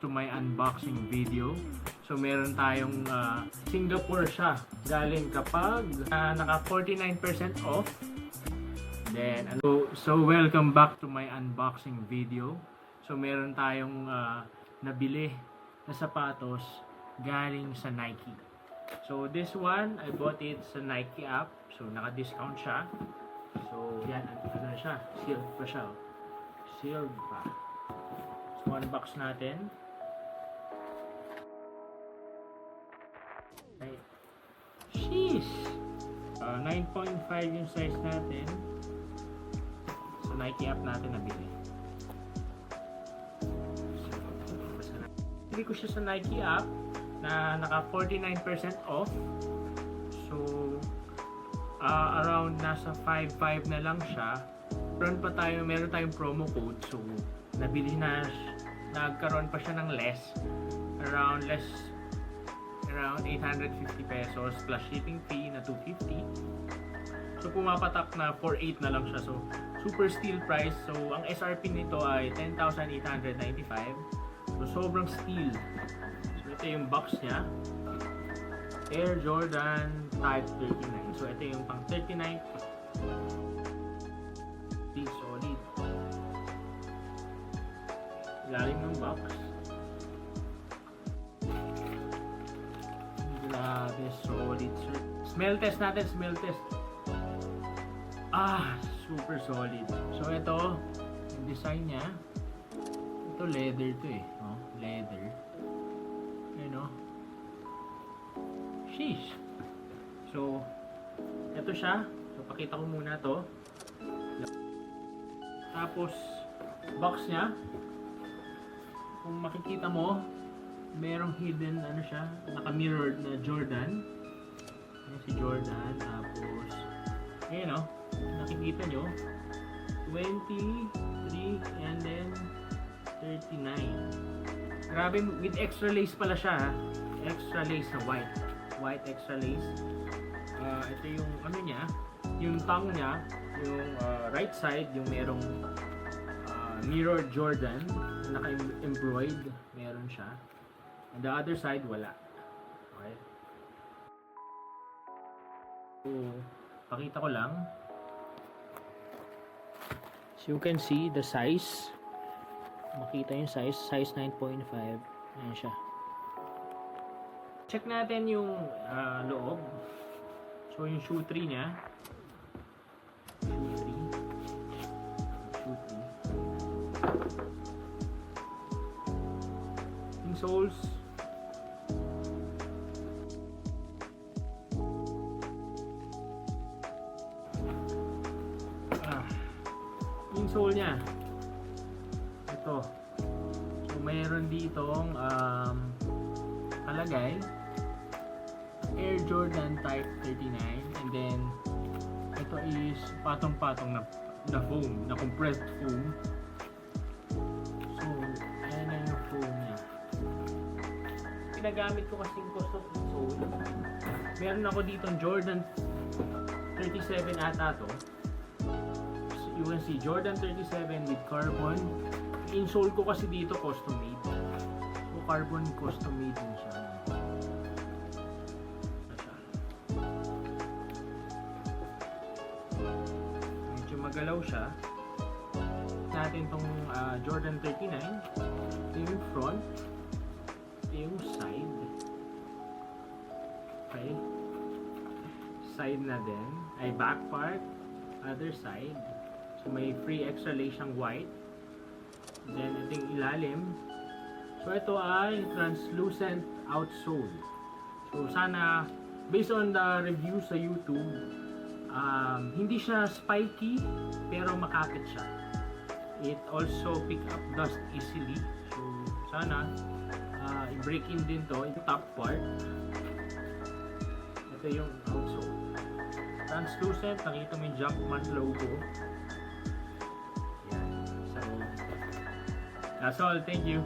to my unboxing video. So meron tayong Singapore siya. Galing kapag naka 49% off. Then so welcome back to my unboxing video. So meron tayong nabili na sapatos galing sa Nike. So this one, I bought it sa Nike app. So naka-discount siya. So yan, ano na siya? Sealed pa siya. Sealed pa. So unbox natin. Okay. Sheesh! 9.5 yung size natin. So Nike app natin nabili. Bili ko siya sa Nike app na naka 49% off. So around nasa 5.5 na lang siya. Meron tayong promo code. So nagkaroon pa siya ng around 850 pesos plus shipping fee na 250. So pumapatak na 4.8 na lang siya. So super steal price. So ang SRP nito ay 10,895. So sobrang steal. So ito yung box niya. Air Jordan Type 39. So ito yung pang 39. Solid. Ilalim ng box. Grabe, solid sir. Smell test natin, smell test. Super solid. So ito, yung design niya. Ito leather to eh. Oh, leather. You know. Sheesh. So, ito siya. So, pakita ko muna to. Tapos, box niya. Kung makikita mo, merong hidden, ano siya, naka-mirrored na Jordan. Ayan si Jordan. Tapos, ayan o. Nakikita nyo. 23 and then 39. Grabe, with extra lace pala siya ha. Extra lace na white. White extra lace. Ito yung ano niya, yung tongue niya, yung right side, yung merong mirror Jordan, naka-embroidered, meron siya. And the other side, wala. Okay. So, pakita ko lang. So, you can see the size. Makita yung size 9.5. Ayan siya. Check natin yung loob. So yung shoe tree niya. Shoe tree. Yung soles. Yung sole niya. Ito. So mayroon ditong kalagay Air Jordan Type 39, and then ito is patong-patong na foam, na compressed foam. So ayan na yung foam niya. Ginagamit ko kasing custom sole. Meron ako ditong Jordan 37 ata to. So, you can see Jordan 37 with carbon. Yung sole ko kasi dito custom made. So carbon custom made din siya. Magalaw siya. Natin tong Jordan 39. Ito yung front. Ito yung side. Okay. Side na din. Ay back part. Other side. So may free extra lace siyang white. Then ito yung ilalim. So ito ay translucent outsole. So sana based on the review sa YouTube, hindi siya spiky pero makapit siya. It also pick up dust easily. So sana i-break in din to yung top part. Ito yung outsole. Translucent, nakita mo yung Jumpman logo. Yan. So that's all. Thank you.